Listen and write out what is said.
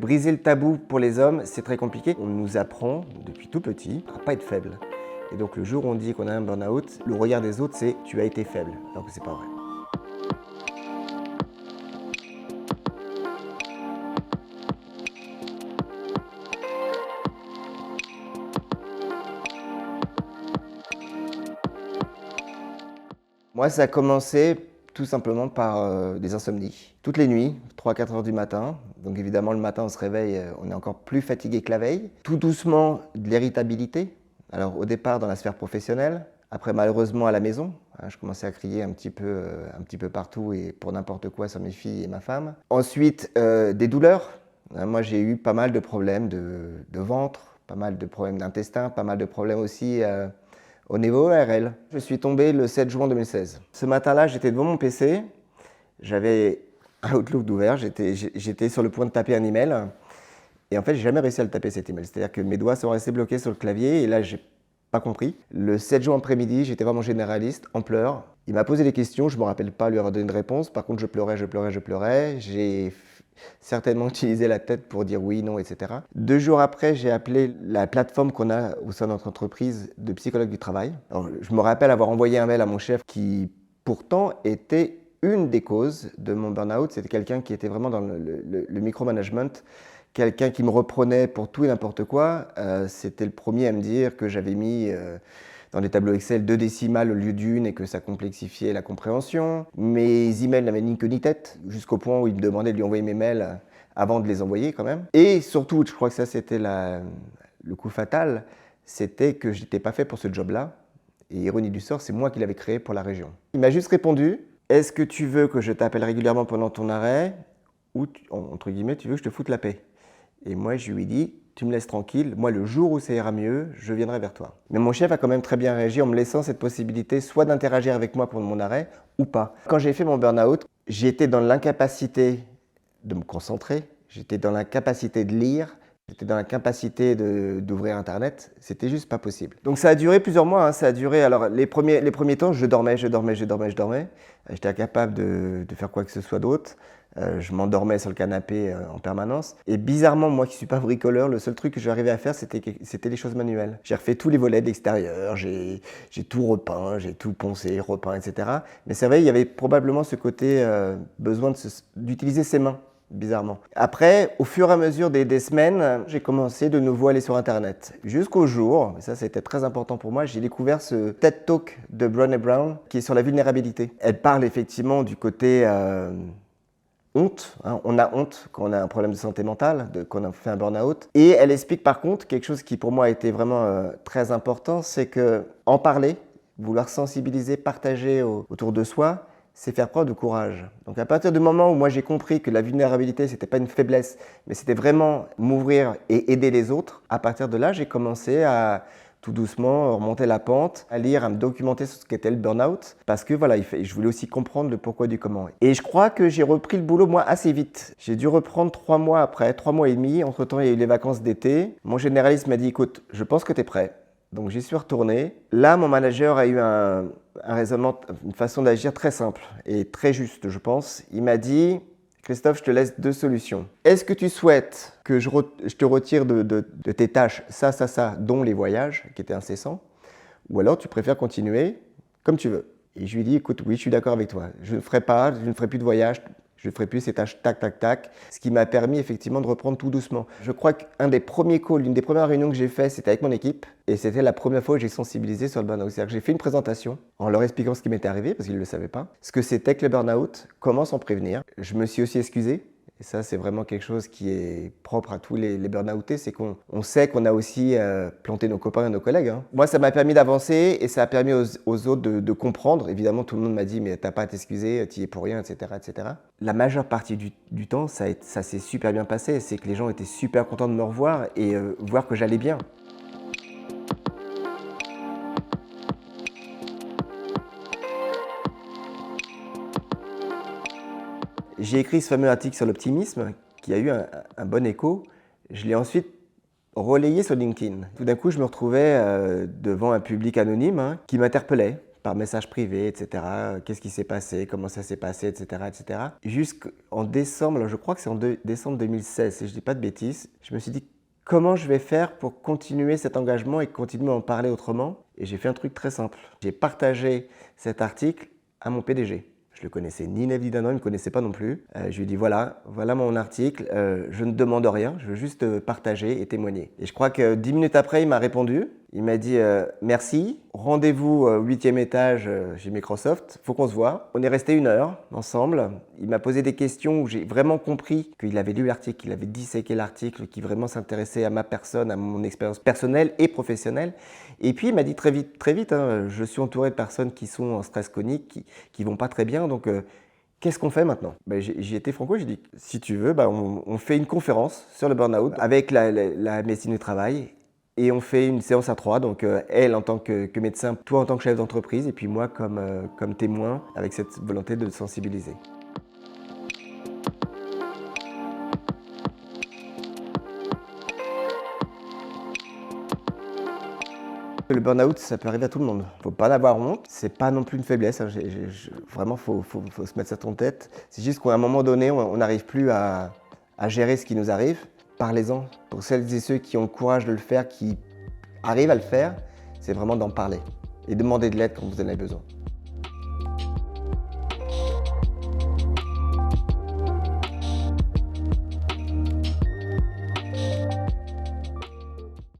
briser le tabou pour les hommes, c'est très compliqué. On nous apprend depuis tout petit à pas être faible. Et donc le jour où on dit qu'on a un burn-out, le regard des autres c'est « tu as été faible », alors que c'est pas vrai. Moi, ça a commencé tout simplement par des insomnies. Toutes les nuits, 3-4 heures du matin. Donc évidemment, le matin, on se réveille, on est encore plus fatigué que la veille. Tout doucement, de l'irritabilité. Alors au départ, dans la sphère professionnelle. Après, malheureusement, à la maison. Je commençais à crier un petit peu partout et pour n'importe quoi sur mes filles et ma femme. Ensuite, des douleurs. Moi, j'ai eu pas mal de problèmes de ventre, pas mal de problèmes d'intestin, pas mal de problèmes aussi au niveau ORL. Je suis tombé le 7 juin 2016. Ce matin-là, j'étais devant mon PC, j'avais un Outlook d'ouvert, j'étais sur le point de taper un email, et en fait, j'ai jamais réussi à le taper cet email. C'est-à-dire que mes doigts sont restés bloqués sur le clavier, et là, j'ai pas compris. Le 7 juin après-midi, j'étais vraiment généraliste, en pleurs. Il m'a posé des questions, je me rappelle pas lui avoir donné une réponse. Par contre, je pleurais. J'ai certainement utilisé la tête pour dire oui, non, etc. 2 jours après, j'ai appelé la plateforme qu'on a au sein de notre entreprise de psychologue du travail. Alors, je me rappelle avoir envoyé un mail à mon chef qui, pourtant, était une des causes de mon burn-out. C'était quelqu'un qui était vraiment dans le micromanagement, quelqu'un qui me reprenait pour tout et n'importe quoi. C'était le premier à me dire que j'avais mis dans les tableaux Excel 2 décimales au lieu d'une et que ça complexifiait la compréhension. Mes emails n'avaient ni queue ni tête, jusqu'au point où il me demandait de lui envoyer mes mails avant de les envoyer quand même. Et surtout, je crois que ça c'était le coup fatal, c'était que je n'étais pas fait pour ce job-là. Et ironie du sort, c'est moi qui l'avais créé pour la région. Il m'a juste répondu, est-ce que tu veux que je t'appelle régulièrement pendant ton arrêt ou, entre guillemets, tu veux que je te foute la paix? Et moi, je lui ai dit, tu me laisses tranquille, moi, le jour où ça ira mieux, je viendrai vers toi. Mais mon chef a quand même très bien réagi en me laissant cette possibilité soit d'interagir avec moi pour mon arrêt ou pas. Quand j'ai fait mon burn-out, j'étais dans l'incapacité de me concentrer, j'étais dans l'incapacité de lire, j'étais dans l'incapacité d'ouvrir Internet, c'était juste pas possible. Donc ça a duré plusieurs mois, ça a duré, alors les premiers temps, je dormais. J'étais incapable de faire quoi que ce soit d'autre. Je m'endormais sur le canapé en permanence. Et bizarrement, moi qui ne suis pas bricoleur, le seul truc que j'arrivais à faire, c'était les choses manuelles. J'ai refait tous les volets de l'extérieur, j'ai tout repeint, j'ai tout poncé, repeint, etc. Mais c'est vrai, il y avait probablement ce côté besoin d'utiliser ses mains. Bizarrement. Après, au fur et à mesure des semaines, j'ai commencé de nouveau à aller sur Internet. Jusqu'au jour, et ça c'était très important pour moi, j'ai découvert ce TED Talk de Brené Brown qui est sur la vulnérabilité. Elle parle effectivement du côté honte. On a honte quand on a un problème de santé mentale, quand on a fait un burn-out. Et elle explique par contre quelque chose qui pour moi a été vraiment très important, c'est que en parler, vouloir sensibiliser, partager autour de soi, c'est faire preuve de courage. Donc à partir du moment où moi j'ai compris que la vulnérabilité, c'était pas une faiblesse, mais c'était vraiment m'ouvrir et aider les autres, à partir de là, j'ai commencé à tout doucement remonter la pente, à lire, à me documenter sur ce qu'était le burn-out, parce que voilà, je voulais aussi comprendre le pourquoi du comment. Et je crois que j'ai repris le boulot, moi, assez vite. J'ai dû reprendre 3 mois après, 3 mois et demi. Entre-temps, il y a eu les vacances d'été. Mon généraliste m'a dit, écoute, je pense que tu es prêt. Donc j'y suis retourné. Là, mon manager a eu un raisonnement, une façon d'agir très simple et très juste, je pense. Il m'a dit, Christophe, je te laisse 2 solutions. Est-ce que tu souhaites que je te retire de tes tâches ça, dont les voyages, qui étaient incessants, ou alors tu préfères continuer comme tu veux? Et je lui ai dit, écoute, oui, je suis d'accord avec toi. Je ne ferai plus de voyage. Je ne ferai plus ces tâches tac, ce qui m'a permis effectivement de reprendre tout doucement. Je crois qu'un des premiers calls, l'une des premières réunions que j'ai fait, c'était avec mon équipe. Et c'était la première fois que j'ai sensibilisé sur le burn-out. C'est-à-dire que j'ai fait une présentation en leur expliquant ce qui m'était arrivé, parce qu'ils ne le savaient pas, ce que c'était que le burn-out, comment s'en prévenir. Je me suis aussi excusé. Et ça, c'est vraiment quelque chose qui est propre à tous les burn-outés, c'est qu'on sait qu'on a aussi planté nos copains et nos collègues. Moi, ça m'a permis d'avancer et ça a permis aux autres de comprendre. Évidemment, tout le monde m'a dit « mais t'as pas à t'excuser, t'y es pour rien, etc. etc. » La majeure partie du temps, ça s'est super bien passé. C'est que les gens étaient super contents de me revoir et voir que j'allais bien. J'ai écrit ce fameux article sur l'optimisme qui a eu un bon écho. Je l'ai ensuite relayé sur LinkedIn. Tout d'un coup, je me retrouvais devant un public anonyme qui m'interpellait par message privé, etc. Qu'est-ce qui s'est passé, comment ça s'est passé, etc. etc. Jusqu'en décembre, alors je crois que c'est en décembre 2016, si je ne dis pas de bêtises, je me suis dit comment je vais faire pour continuer cet engagement et continuer à en parler autrement. Et j'ai fait un truc très simple. J'ai partagé cet article à mon PDG. Je le connaissais ni Neve ni Danon, il ne me connaissait pas non plus. Je lui ai dit voilà mon article, je ne demande rien, je veux juste partager et témoigner. Et je crois que 10 minutes après, il m'a répondu. Il m'a dit merci, rendez-vous au 8e étage chez Microsoft, faut qu'on se voit. On est resté 1 heure ensemble. Il m'a posé des questions où j'ai vraiment compris qu'il avait lu l'article, qu'il avait disséqué l'article, qu'il vraiment s'intéressait à ma personne, à mon expérience personnelle et professionnelle. Et puis il m'a dit très vite, hein, je suis entouré de personnes qui sont en stress chronique, qui vont pas très bien, donc qu'est-ce qu'on fait maintenant? J'y étais franco, j'ai dit si tu veux, on fait une conférence sur le burn-out avec la médecine du travail. Et on fait une séance à 3, donc elle en tant que médecin, toi en tant que chef d'entreprise, et puis moi comme témoin, avec cette volonté de sensibiliser. Le burn-out, ça peut arriver à tout le monde. Il ne faut pas en avoir honte. C'est pas non plus une faiblesse. Hein. Vraiment, faut se mettre ça en tête. C'est juste qu'à un moment donné, on n'arrive plus à gérer ce qui nous arrive. Parlez-en. Pour celles et ceux qui ont le courage de le faire, qui arrivent à le faire, c'est vraiment d'en parler et demander de l'aide quand vous en avez besoin.